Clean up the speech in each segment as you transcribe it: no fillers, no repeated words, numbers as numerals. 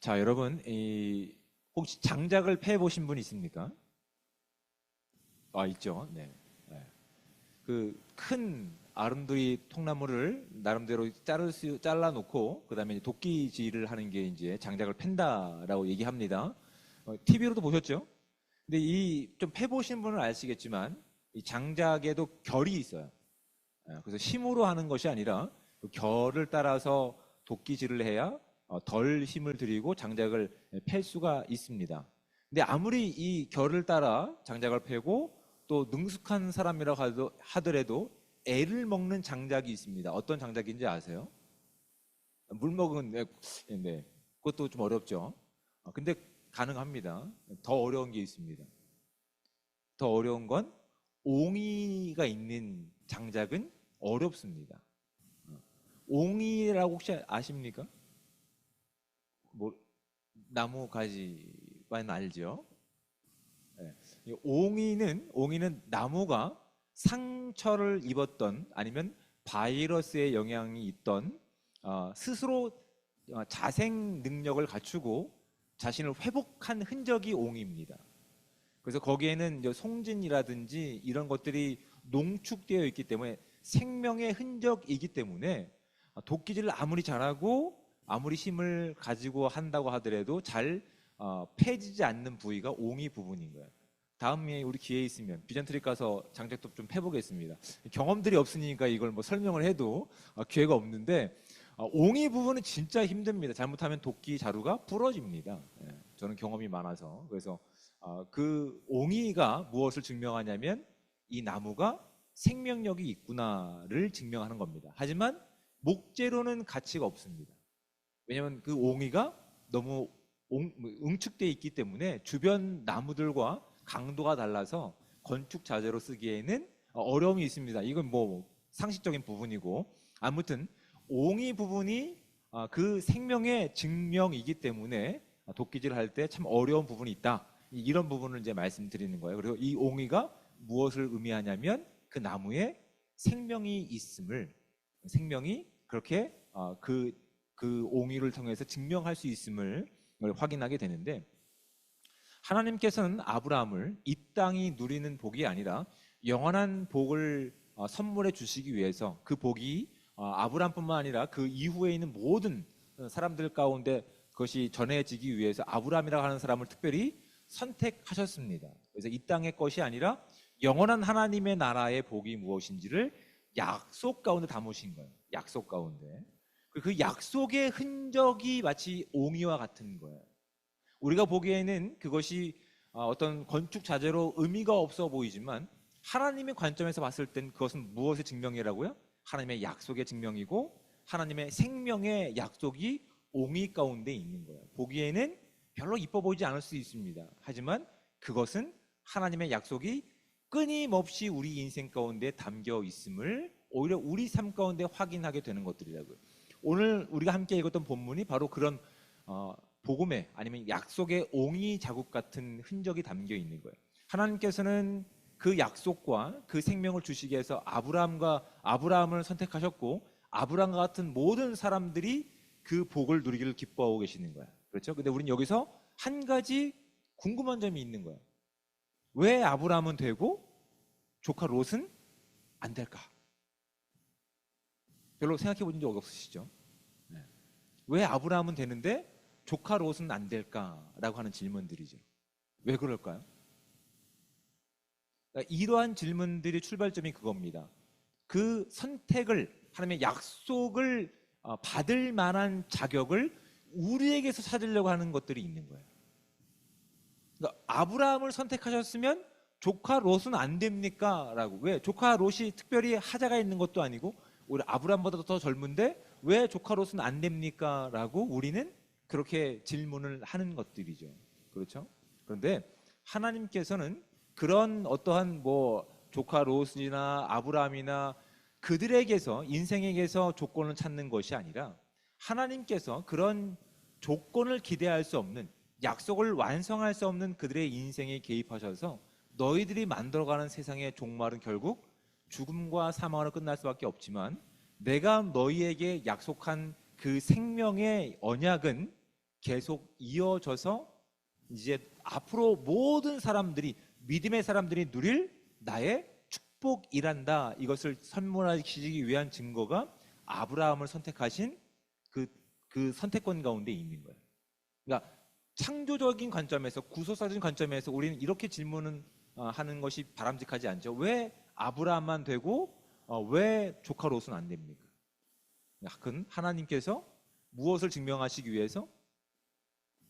자, 여러분, 혹시 장작을 패 보신 분 있습니까? 아, 있죠. 네. 네. 그 큰 아름드리 통나무를 나름대로 잘라 놓고 그다음에 도끼질을 하는 게 이제 장작을 팬다라고 얘기합니다. TV로도 보셨죠? 근데 이 좀 패보신 분은 아시겠지만 이 장작에도 결이 있어요. 그래서 힘으로 하는 것이 아니라 그 결을 따라서 도끼질을 해야 덜 힘을 들이고 장작을 팰 수가 있습니다. 근데 아무리 이 결을 따라 장작을 패고 또 능숙한 사람이라고 하더라도 애를 먹는 장작이 있습니다. 어떤 장작인지 아세요? 물 먹은 네, 그것도 좀 어렵죠. 근데 가능합니다. 더 어려운 게 있습니다. 더 어려운 건 옹이가 있는 장작은 어렵습니다. 옹이라고 혹시 아십니까? 뭐 나무 가지만 알죠? 네. 이 옹이는 나무가 상처를 입었던 아니면 바이러스의 영향이 있던 스스로 자생 능력을 갖추고 자신을 회복한 흔적이 옹입니다. 그래서 거기에는 이제 송진이라든지 이런 것들이 농축되어 있기 때문에 생명의 흔적이기 때문에 도끼질을 아무리 잘하고 아무리 힘을 가지고 한다고 하더라도 잘 패지지 않는 부위가 옹이 부분인 거예요. 다음에 우리 기회 있으면 비전트릭 가서 장작도 좀 패보겠습니다. 경험들이 없으니까 이걸 뭐 설명을 해도 기회가 없는데 옹이 부분은 진짜 힘듭니다. 잘못하면 도끼 자루가 부러집니다. 예, 저는 경험이 많아서 그래서 그 옹이가 무엇을 증명하냐면 이 나무가 생명력이 있구나를 증명하는 겁니다. 하지만 목재로는 가치가 없습니다. 왜냐하면 그 옹이가 너무 응축되어 있기 때문에 주변 나무들과 강도가 달라서 건축 자재로 쓰기에는 어려움이 있습니다. 이건 뭐 상식적인 부분이고 아무튼 옹이 부분이 그 생명의 증명이기 때문에 도끼질을 할 때 참 어려운 부분이 있다. 이런 부분을 이제 말씀드리는 거예요. 그리고 이 옹이가 무엇을 의미하냐면 그 나무에 생명이 있음을 생명이 그렇게 그 옹이를 통해서 증명할 수 있음을 확인하게 되는데 하나님께서는 아브라함을 이 땅이 누리는 복이 아니라 영원한 복을 선물해 주시기 위해서 그 복이 아브라함뿐만 아니라 그 이후에 있는 모든 사람들 가운데 그것이 전해지기 위해서 아브라함이라고 하는 사람을 특별히 선택하셨습니다. 그래서 이 땅의 것이 아니라 영원한 하나님의 나라의 복이 무엇인지를 약속 가운데 담으신 거예요. 약속 가운데. 그 약속의 흔적이 마치 옹이와 같은 거예요. 우리가 보기에는 그것이 어떤 건축 자재로 의미가 없어 보이지만 하나님의 관점에서 봤을 땐 그것은 무엇의 증명이라고요? 하나님의 약속의 증명이고 하나님의 생명의 약속이 옹이 가운데 있는 거예요. 보기에는 별로 이뻐 보이지 않을 수 있습니다. 하지만 그것은 하나님의 약속이 끊임없이 우리 인생 가운데 담겨 있음을 오히려 우리 삶 가운데 확인하게 되는 것들이라고요. 오늘 우리가 함께 읽었던 본문이 바로 그런 복음의 아니면 약속의 옹이 자국 같은 흔적이 담겨 있는 거예요. 하나님께서는 그 약속과 그 생명을 주시기 위해서 아브라함을 선택하셨고 아브라함과 같은 모든 사람들이 그 복을 누리기를 기뻐하고 계시는 거예요. 그렇죠? 근데 우리는 여기서 한 가지 궁금한 점이 있는 거예요. 왜 아브라함은 되고 조카 롯은 안 될까? 별로 생각해 보신 적 없으시죠? 네. 왜 아브라함은 되는데 조카 롯은 안 될까라고 하는 질문들이죠. 왜 그럴까요? 그러니까 이러한 질문들이 출발점이 그겁니다. 그 선택을 하나님의 약속을 받을 만한 자격을 우리에게서 찾으려고 하는 것들이 있는 거예요. 그러니까 아브라함을 선택하셨으면 조카 롯은 안 됩니까? 라고. 왜? 조카 롯이 특별히 하자가 있는 것도 아니고 우리 아브라함보다 더 젊은데 왜 조카 롯은 안 됩니까? 라고 우리는 그렇게 질문을 하는 것들이죠. 그렇죠? 그런데 하나님께서는 그런 어떠한 뭐 조카 롯이나 아브라함이나 그들에게서 인생에게서 조건을 찾는 것이 아니라 하나님께서 그런 조건을 기대할 수 없는 약속을 완성할 수 없는 그들의 인생에 개입하셔서 너희들이 만들어가는 세상의 종말은 결국 죽음과 사망으로 끝날 수밖에 없지만 내가 너희에게 약속한 그 생명의 언약은 계속 이어져서 이제 앞으로 모든 사람들이, 믿음의 사람들이 누릴 나의 축복이란다. 이것을 선물하시기 위한 증거가 아브라함을 선택하신 그 선택권 가운데 있는 거예요. 그러니까 창조적인 관점에서, 구속사적인 관점에서 우리는 이렇게 질문은 하는 것이 바람직하지 않죠. 왜 아브라함만 되고 왜 조카 롯은 안 됩니까? 그건 하나님께서 무엇을 증명하시기 위해서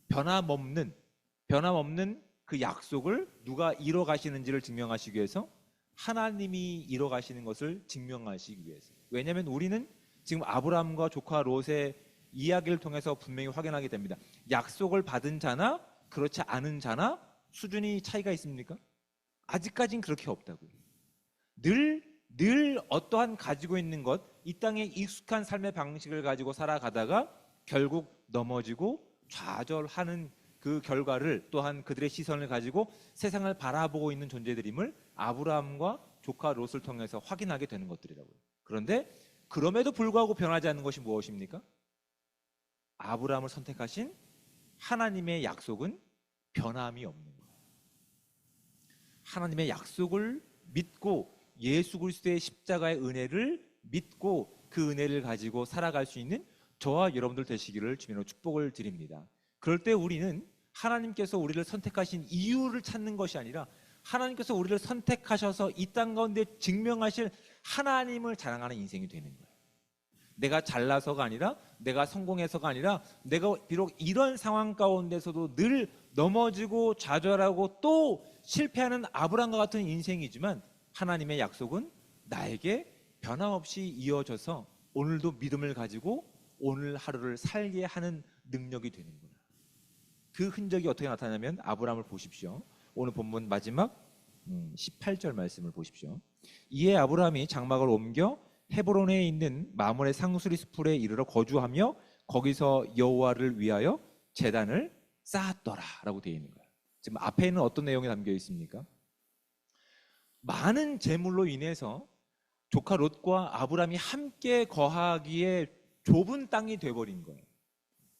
변함없는 그 약속을 누가 이뤄가시는지를 증명하시기 위해서, 하나님이 이뤄가시는 것을 증명하시기 위해서. 왜냐하면 우리는 지금 아브라함과 조카 롯의 이야기를 통해서 분명히 확인하게 됩니다. 약속을 받은 자나 그렇지 않은 자나 수준이 차이가 있습니까? 아직까지는 그렇게 없다고요. 늘 어떠한 가지고 있는 것, 이 땅의 익숙한 삶의 방식을 가지고 살아가다가 결국 넘어지고 좌절하는 그 결과를, 또한 그들의 시선을 가지고 세상을 바라보고 있는 존재들임을 아브라함과 조카 롯을 통해서 확인하게 되는 것들이라고요. 그런데 그럼에도 불구하고 변하지 않는 것이 무엇입니까? 아브라함을 선택하신 하나님의 약속은 변함이 없는 거예요. 하나님의 약속을 믿고 예수 그리스도의 십자가의 은혜를 믿고 그 은혜를 가지고 살아갈 수 있는 저와 여러분들 되시기를 주님으로 축복을 드립니다. 그럴 때 우리는 하나님께서 우리를 선택하신 이유를 찾는 것이 아니라 하나님께서 우리를 선택하셔서 이 땅 가운데 증명하실 하나님을 자랑하는 인생이 되는 거예요. 내가 잘나서가 아니라, 내가 성공해서가 아니라, 내가 비록 이런 상황 가운데서도 늘 넘어지고 좌절하고 또 실패하는 아브라함과 같은 인생이지만, 하나님의 약속은 나에게 변함없이 이어져서 오늘도 믿음을 가지고 오늘 하루를 살게 하는 능력이 되는구나. 그 흔적이 어떻게 나타나냐면, 아브라함을 보십시오. 오늘 본문 마지막 18절 말씀을 보십시오. 이에 아브라함이 장막을 옮겨 헤브론에 있는 마므레 상수리 숲에 이르러 거주하며 거기서 여호와를 위하여 제단을 쌓았더라라고 되어 있는 거예요. 지금 앞에는 어떤 내용이 담겨 있습니까? 많은 재물로 인해서 조카 롯과 아브라함이 함께 거하기에 좁은 땅이 되어버린 거예요.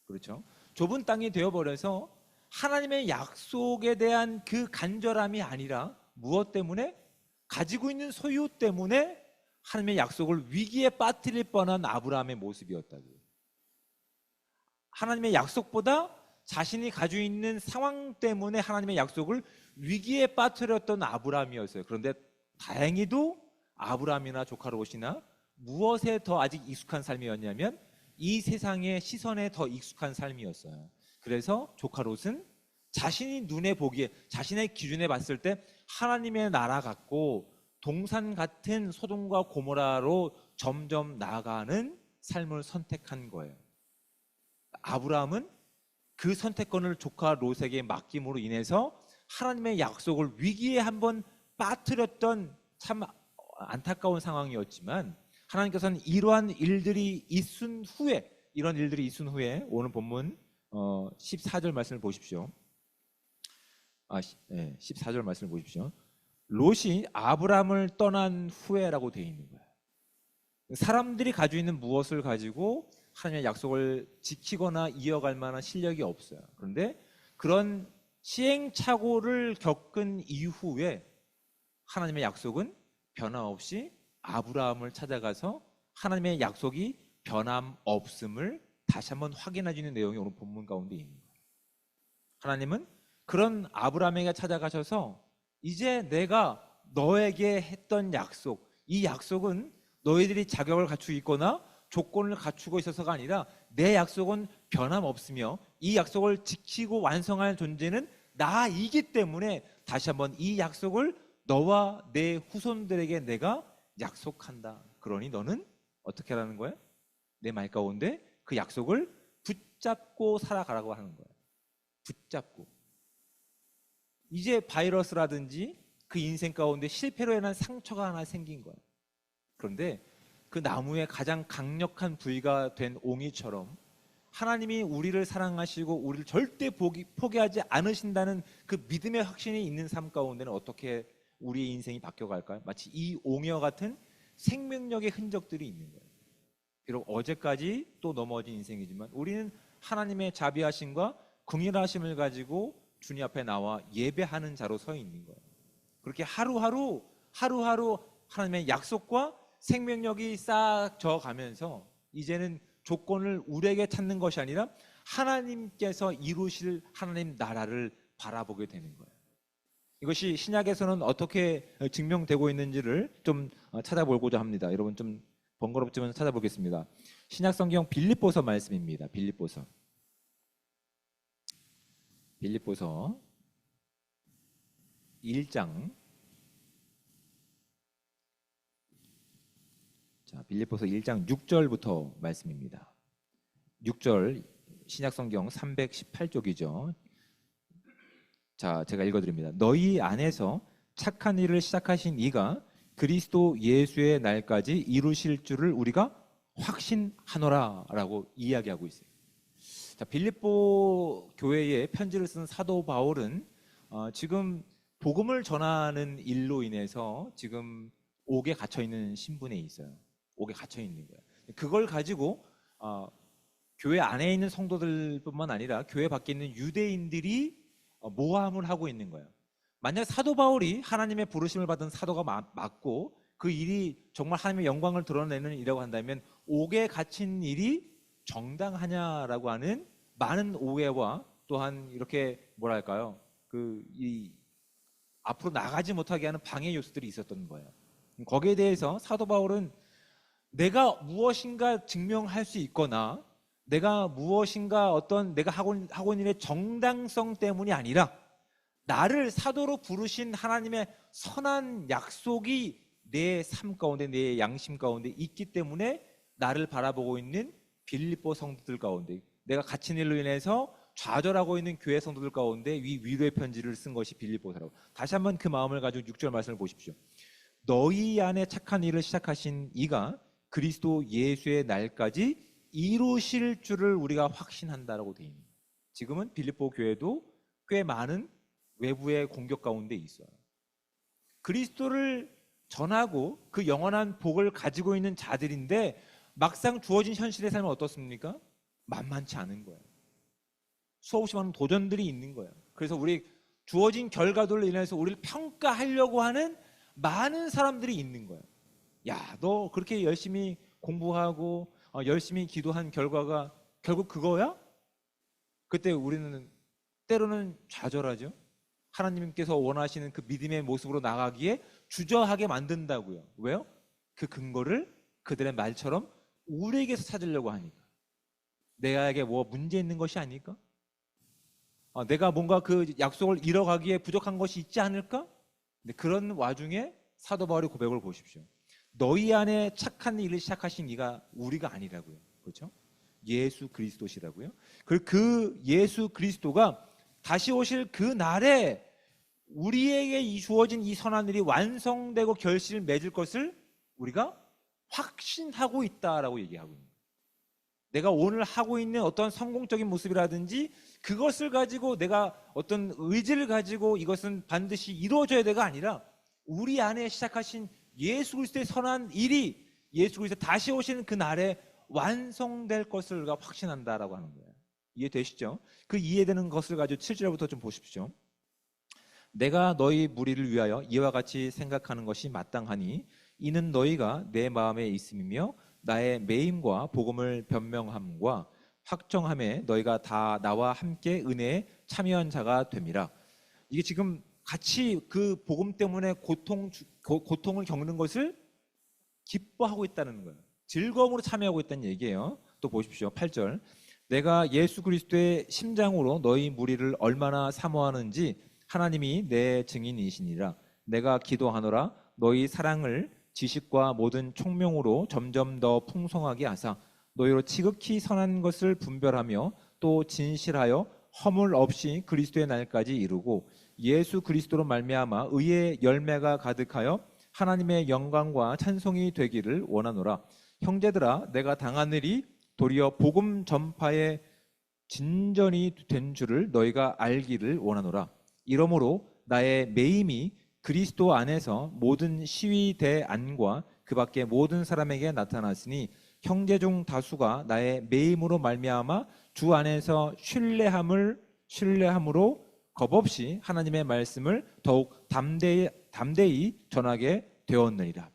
그렇죠? 좁은 땅이 되어버려서 하나님의 약속에 대한 그 간절함이 아니라 무엇 때문에? 가지고 있는 소유 때문에 하나님의 약속을 위기에 빠뜨릴 뻔한 아브라함의 모습이었다고요. 하나님의 약속보다 자신이 가지고 있는 상황 때문에 하나님의 약속을 위기에 빠뜨렸던 아브라함이었어요. 그런데 다행히도 아브라함이나 조카 롯이나 무엇에 더 아직 익숙한 삶이었냐면 이 세상의 시선에 더 익숙한 삶이었어요. 그래서 조카 롯은 자신이 눈에 보기에, 자신의 기준에 봤을 때 하나님의 나라 같고 동산 같은 소돔과 고모라로 점점 나아가는 삶을 선택한 거예요. 아브라함은 그 선택권을 조카 롯에게 맡김으로 인해서 하나님의 약속을 위기에 한번 빠뜨렸던 참 안타까운 상황이었지만, 하나님께서는 이러한 일들이 있은 후에 오늘 본문 14절 말씀을 보십시오. 14절 말씀을 보십시오. 롯이 아브라함을 떠난 후에라고 되어 있는 거예요. 사람들이 가지고 있는 무엇을 가지고 하나님의 약속을 지키거나 이어갈 만한 실력이 없어요. 그런데 그런 시행착오를 겪은 이후에 하나님의 약속은 변함없이 아브라함을 찾아가서 하나님의 약속이 변함없음을 다시 한번 확인해 주는 내용이 오늘 본문 가운데 있는 거예요. 하나님은 그런 아브라함에게 찾아가셔서 이제 내가 너에게 했던 약속, 이 약속은 너희들이 자격을 갖추고 있거나 조건을 갖추고 있어서가 아니라 내 약속은 변함없으며 이 약속을 지키고 완성할 존재는 나이기 때문에 다시 한번 이 약속을 너와 내 후손들에게 내가 약속한다. 그러니 너는 어떻게 하라는 거예요? 내 말 가운데 그 약속을 붙잡고 살아가라고 하는 거예요. 붙잡고. 이제 바이러스라든지 그 인생 가운데 실패로 인한 상처가 하나 생긴 거예요. 그런데 그 나무의 가장 강력한 부위가 된 옹이처럼 하나님이 우리를 사랑하시고 우리를 절대 포기하지 않으신다는 그 믿음의 확신이 있는 삶 가운데는 어떻게 우리의 인생이 바뀌어갈까요? 마치 이 옹이와 같은 생명력의 흔적들이 있는 거예요. 비록 어제까지 또 넘어진 인생이지만 우리는 하나님의 자비하심과 긍휼하심을 가지고 주님 앞에 나와 예배하는 자로 서 있는 거예요. 그렇게 하루하루 하나님의 약속과 생명력이 쌓여져 가면서 이제는 조건을 우리에게 찾는 것이 아니라 하나님께서 이루실 하나님 나라를 바라보게 되는 거예요. 이것이 신약에서는 어떻게 증명되고 있는지를 좀 찾아보고자 합니다. 여러분 좀 번거롭지만 찾아보겠습니다. 신약 성경 빌립보서 말씀입니다. 빌립보서 1장. 자, 빌립보서 1장 6절부터 말씀입니다. 6절 신약 성경 318쪽이죠. 자, 제가 읽어드립니다. 너희 안에서 착한 일을 시작하신 이가 그리스도 예수의 날까지 이루실 줄을 우리가 확신하노라라고 이야기하고 있어요. 자, 빌립보 교회에 편지를 쓴 사도 바울은 지금 복음을 전하는 일로 인해서 지금 옥에 갇혀 있는 신분에 있어요. 옥에 갇혀 있는 거예요. 그걸 가지고 교회 안에 있는 성도들뿐만 아니라 교회 밖에 있는 유대인들이 모함을 하고 있는 거예요. 만약 사도 바울이 하나님의 부르심을 받은 사도가 맞고 그 일이 정말 하나님의 영광을 드러내는 일이라고 한다면 옥에 갇힌 일이 정당하냐라고 하는 많은 오해와 또한 이렇게 뭐랄까요, 이 앞으로 나가지 못하게 하는 방해 요소들이 있었던 거예요. 거기에 대해서 사도 바울은 내가 무엇인가 증명할 수 있거나 내가 무엇인가 어떤 내가 하고 있는 일의 정당성 때문이 아니라 나를 사도로 부르신 하나님의 선한 약속이 내 삶 가운데 내 양심 가운데 있기 때문에 나를 바라보고 있는 빌립보 성도들 가운데 내가 갇힌 일로 인해서 좌절하고 있는 교회 성도들 가운데 위로의 편지를 쓴 것이 빌립보서라고. 다시 한번 그 마음을 가지고 6절 말씀을 보십시오. 너희 안에 착한 일을 시작하신 이가 그리스도 예수의 날까지 이루실 줄을 우리가 확신한다라고 되어 있는 거예요. 지금은 빌립보 교회도 꽤 많은 외부의 공격 가운데 있어요. 그리스도를 전하고 그 영원한 복을 가지고 있는 자들인데 막상 주어진 현실의 삶은 어떻습니까? 만만치 않은 거예요. 수없이 많은 도전들이 있는 거예요. 그래서 우리 주어진 결과들로 인해서 우리를 평가하려고 하는 많은 사람들이 있는 거예요. 야, 너 그렇게 열심히 공부하고 열심히 기도한 결과가 결국 그거야? 그때 우리는 때로는 좌절하죠. 하나님께서 원하시는 그 믿음의 모습으로 나가기에 주저하게 만든다고요. 왜요? 그 근거를 그들의 말처럼 우리에게서 찾으려고 하니까. 내가에게 뭐 문제 있는 것이 아닐까? 내가 뭔가 그 약속을 이뤄가기에 부족한 것이 있지 않을까? 근데 그런 와중에 사도 바울의 고백을 보십시오. 너희 안에 착한 일을 시작하신 이가 우리가 아니라고요. 그렇죠? 예수 그리스도시라고요. 그 예수 그리스도가 다시 오실 그 날에 우리에게 주어진 이 선한 일이 완성되고 결실을 맺을 것을 우리가 확신하고 있다라고 얘기하고 있는 거예요. 내가 오늘 하고 있는 어떤 성공적인 모습이라든지 그것을 가지고 내가 어떤 의지를 가지고 이것은 반드시 이루어져야 돼가 아니라 우리 안에 시작하신 예수 그리스도의 선한 일이 예수 그리스도 다시 오시는 그 날에 완성될 것을 우리가 확신한다라고 하는 거예요. 이해되시죠? 그 이해되는 것을 가지고 7절부터 좀 보십시오. 내가 너희 무리를 위하여 이와 같이 생각하는 것이 마땅하니 이는 너희가 내 마음에 있음이며 나의 매임과 복음을 변명함과 확정함에 너희가 다 나와 함께 은혜에 참여한 자가 됨이라. 이게 지금 같이 그 복음 때문에 고통을 겪는 것을 기뻐하고 있다는 거예요. 즐거움으로 참여하고 있다는 얘기예요. 또 보십시오. 8절. 내가 예수 그리스도의 심장으로 너희 무리를 얼마나 사모하는지 하나님이 내 증인이시니라. 내가 기도하노라 너희 사랑을 지식과 모든 총명으로 점점 더 풍성하게 하사 너희로 지극히 선한 것을 분별하며 또 진실하여 허물 없이 그리스도의 날까지 이루고 예수 그리스도로 말미암아 의의 열매가 가득하여 하나님의 영광과 찬송이 되기를 원하노라. 형제들아 내가 당한 일이 도리어 복음 전파의 진전이 된 줄을 너희가 알기를 원하노라. 이러므로 나의 매임이 그리스도 안에서 모든 시위대안과 그 밖에 모든 사람에게 나타났으니 형제 중 다수가 나의 매임으로 말미암아 주 안에서 신뢰함으로 겁없이 하나님의 말씀을 더욱 담대히 전하게 되었느니라.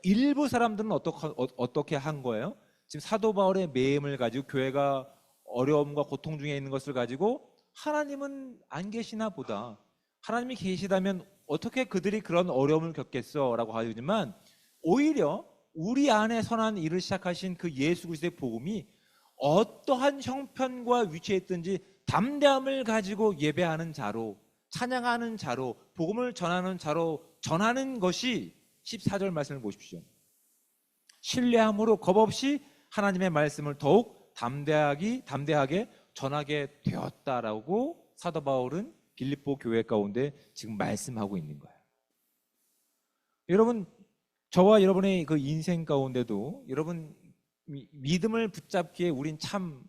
일부 사람들은 어떻게 한 거예요? 지금 사도 바울의 매임을 가지고 교회가 어려움과 고통 중에 있는 것을 가지고 하나님은 안 계시나 보다. 하나님이 계시다면 어떻게 그들이 그런 어려움을 겪겠어? 라고 하지만 오히려 우리 안에 선한 일을 시작하신 그 예수 그리스도의 복음이 어떠한 형편과 위치에 있든지 담대함을 가지고 예배하는 자로, 찬양하는 자로, 복음을 전하는 자로 전하는 것이 14절 말씀을 보십시오. 신뢰함으로 겁없이 하나님의 말씀을 더욱 담대하게 전하게 되었다라고 사도 바울은 빌립보 교회 가운데 지금 말씀하고 있는 거예요. 여러분, 저와 여러분의 그 인생 가운데도 여러분 믿음을 붙잡기에 우린 참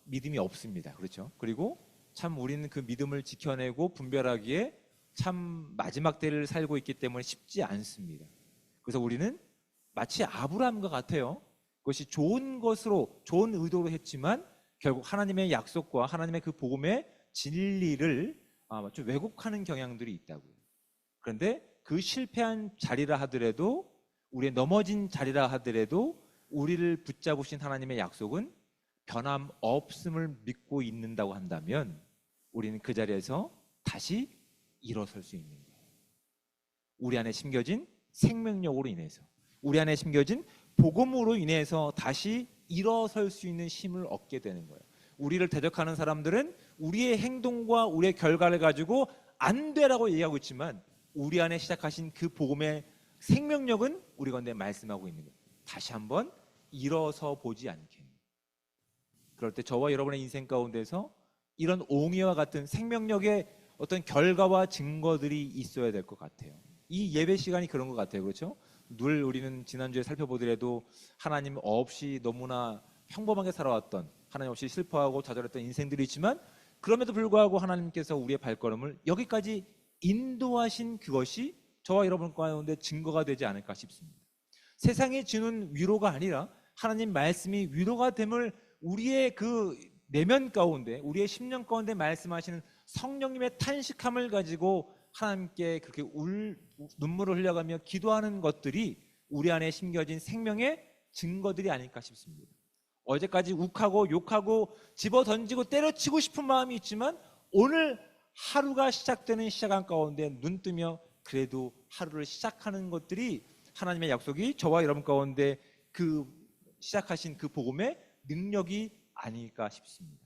믿음이 없습니다. 그렇죠? 그리고 참 우리는 그 믿음을 지켜내고 분별하기에 참 마지막 때를 살고 있기 때문에 쉽지 않습니다. 그래서 우리는 마치 아브라함과 같아요. 그것이 좋은 것으로, 좋은 의도로 했지만 결국 하나님의 약속과 하나님의 그 복음의 진리를 좀 왜곡하는 경향들이 있다고요. 그런데 그 실패한 자리라 하더라도, 우리의 넘어진 자리라 하더라도 우리를 붙잡으신 하나님의 약속은 변함없음을 믿고 있는다고 한다면 우리는 그 자리에서 다시 일어설 수 있는 거예요. 우리 안에 심겨진 생명력으로 인해서, 우리 안에 심겨진 복음으로 인해서 다시 일어설 수 있는 힘을 얻게 되는 거예요. 우리를 대적하는 사람들은 우리의 행동과 우리의 결과를 가지고 안 되라고 얘기하고 있지만 우리 안에 시작하신 그 복음의 생명력은 우리 가운데 말씀하고 있는 거예요. 다시 한번 일어서 보지 않겠니? 그럴 때 저와 여러분의 인생 가운데서 이런 옹이와 같은 생명력의 어떤 결과와 증거들이 있어야 될 것 같아요. 이 예배 시간이 그런 것 같아요. 그렇죠? 늘 우리는 지난주에 살펴보더라도 하나님 없이 너무나 평범하게 살아왔던, 하나님 없이 슬퍼하고 좌절했던 인생들이 있지만 그럼에도 불구하고 하나님께서 우리의 발걸음을 여기까지 인도하신 그것이 저와 여러분 가운데 증거가 되지 않을까 싶습니다. 세상이 주는 위로가 아니라 하나님 말씀이 위로가 됨을 우리의 그 내면 가운데, 우리의 심령 가운데 말씀하시는 성령님의 탄식함을 가지고 하나님께 그렇게 눈물을 흘려가며 기도하는 것들이 우리 안에 심겨진 생명의 증거들이 아닐까 싶습니다. 어제까지 욱하고 욕하고 집어던지고 때려치고 싶은 마음이 있지만 오늘 하루가 시작되는 시간 가운데 눈뜨며 그래도 하루를 시작하는 것들이 하나님의 약속이 저와 여러분 가운데 그 시작하신 그 복음의 능력이 아닐까 싶습니다.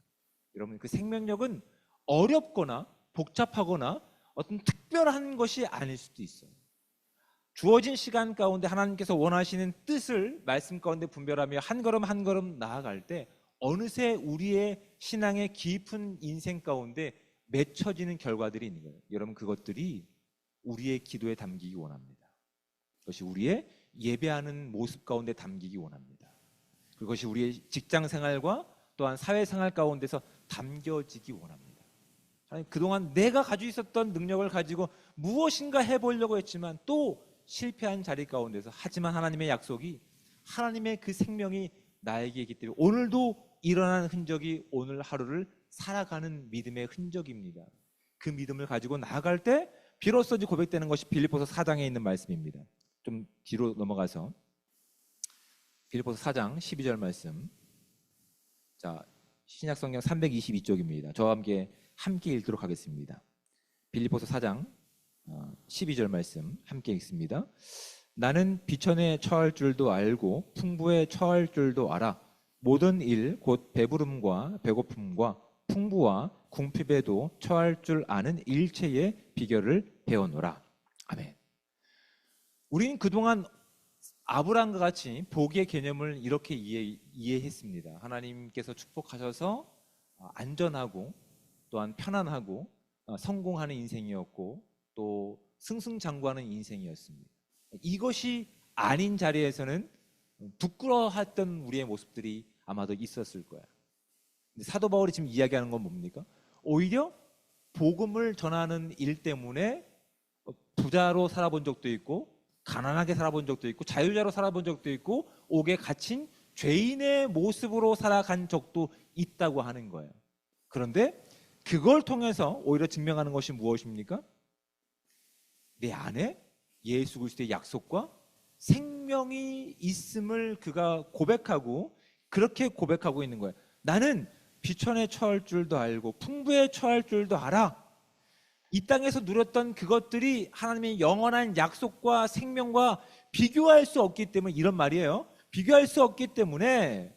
여러분, 그 생명력은 어렵거나 복잡하거나 어떤 특별한 것이 아닐 수도 있어요. 주어진 시간 가운데 하나님께서 원하시는 뜻을 말씀 가운데 분별하며 한 걸음 한 걸음 나아갈 때 어느새 우리의 신앙의 깊은 인생 가운데 맺혀지는 결과들이 있는 거예요. 여러분, 그것들이 우리의 기도에 담기기 원합니다. 그것이 우리의 예배하는 모습 가운데 담기기 원합니다. 그것이 우리의 직장 생활과 또한 사회 생활 가운데서 담겨지기 원합니다. 그동안 내가 가지고 있었던 능력을 가지고 무엇인가 해보려고 했지만 또 실패한 자리 가운데서, 하지만 하나님의 약속이, 하나님의 그 생명이 나에게 있기 때문에 오늘도 일어나는 흔적이 오늘 하루를 살아가는 믿음의 흔적입니다. 그 믿음을 가지고 나아갈 때 비로소 고백되는 것이 빌립보서 4장에 있는 말씀입니다. 좀 뒤로 넘어가서 빌립보서 4장 12절 말씀. 자, 신약성경 322쪽입니다. 저와 함께 읽도록 하겠습니다. 빌립보서 4장 12절 말씀 함께 읽습니다. 나는 비천에 처할 줄도 알고 풍부에 처할 줄도 알아. 모든 일 곧 배부름과 배고픔과 풍부와 궁핍에도 처할 줄 아는 일체의 비결을 배워노라. 아멘. 우리는 그동안 아브라함과 같이 복의 개념을 이렇게 이해했습니다. 하나님께서 축복하셔서 안전하고 또한 편안하고 성공하는 인생이었고 또 승승장구하는 인생이었습니다. 이것이 아닌 자리에서는 부끄러워했던 우리의 모습들이 아마도 있었을 거야. 근데 사도 바울이 지금 이야기하는 건 뭡니까? 오히려 복음을 전하는 일 때문에 부자로 살아본 적도 있고 가난하게 살아본 적도 있고 자유자로 살아본 적도 있고 옥에 갇힌 죄인의 모습으로 살아간 적도 있다고 하는 거예요. 그런데 그걸 통해서 오히려 증명하는 것이 무엇입니까? 내 안에 예수 그리스도의 약속과 생명이 있음을 그가 고백하고 그렇게 고백하고 있는 거예요. 나는 비천에 처할 줄도 알고 풍부에 처할 줄도 알아. 이 땅에서 누렸던 그것들이 하나님의 영원한 약속과 생명과 비교할 수 없기 때문에, 이런 말이에요. 비교할 수 없기 때문에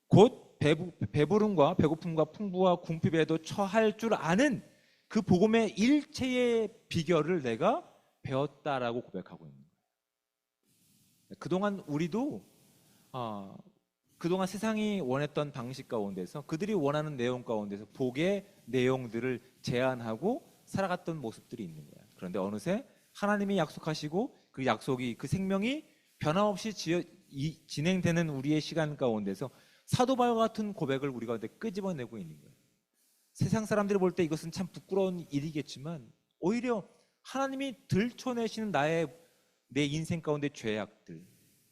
곧 배부름과 배고픔과 풍부와 궁핍에도 처할 줄 아는 그 복음의 일체의 비결을 내가 배웠다라고 고백하고 있는 거예요. 그동안 우리도 그동안 세상이 원했던 방식 가운데서, 그들이 원하는 내용 가운데서 복의 내용들을 제안하고 살아갔던 모습들이 있는 거예요. 그런데 어느새 하나님이 약속하시고 그 약속이, 그 생명이 변함없이 진행되는 우리의 시간 가운데서 사도 바울과 같은 고백을 우리 가운데 끄집어내고 있는 거예요. 세상 사람들이 볼 때 이것은 참 부끄러운 일이겠지만 오히려 하나님이 들춰내시는 내 인생 가운데 죄악들,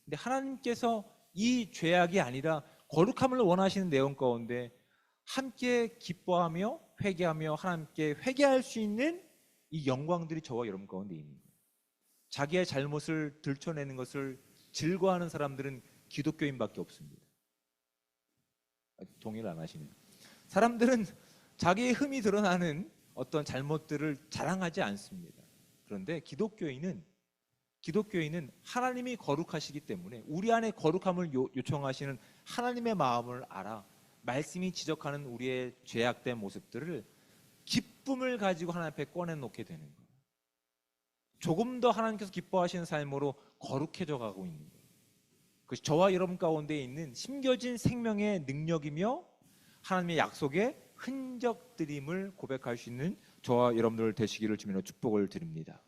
근데 하나님께서 이 죄악이 아니라 거룩함을 원하시는 내용 가운데 함께 기뻐하며 회개하며 하나님께 회개할 수 있는 이 영광들이 저와 여러분 가운데 있는 거예요. 자기의 잘못을 들춰내는 것을 즐거워하는 사람들은 기독교인밖에 없습니다. 동의를 안 하시네요. 사람들은 자기의 흠이 드러나는 어떤 잘못들을 자랑하지 않습니다. 그런데 기독교인은 하나님이 거룩하시기 때문에 우리 안에 거룩함을 요청하시는 하나님의 마음을 알아 말씀이 지적하는 우리의 죄악된 모습들을 기쁨을 가지고 하나님 앞에 꺼내놓게 되는 거예요. 조금 더 하나님께서 기뻐하시는 삶으로 거룩해져 가고 있는 거예요. 그것이 저와 여러분 가운데 있는 심겨진 생명의 능력이며 하나님의 약속의 흔적들임을 고백할 수 있는 저와 여러분들 되시기를 주님으로 축복을 드립니다.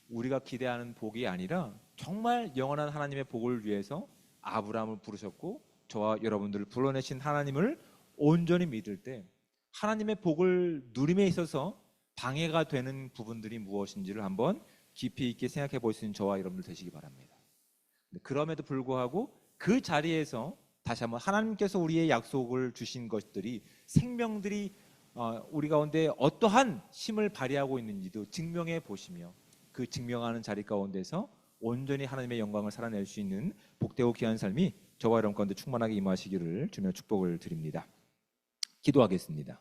우리가 기대하는 복이 아니라 정말 영원한 하나님의 복을 위해서 아브라함을 부르셨고 저와 여러분들을 불러내신 하나님을 온전히 믿을 때 하나님의 복을 누림에 있어서 방해가 되는 부분들이 무엇인지를 한번 깊이 있게 생각해 볼 수 있는 저와 여러분들 되시기 바랍니다. 그럼에도 불구하고 그 자리에서 다시 한번 하나님께서 우리의 약속을 주신 것들이, 생명들이 우리 가운데 어떠한 힘을 발휘하고 있는지도 증명해 보시며 그 증명하는 자리 가운데서 온전히 하나님의 영광을 살아낼 수 있는 복되고 귀한 삶이 저와 여러분 가운데 충만하게 임하시기를 주며 축복을 드립니다. 기도하겠습니다.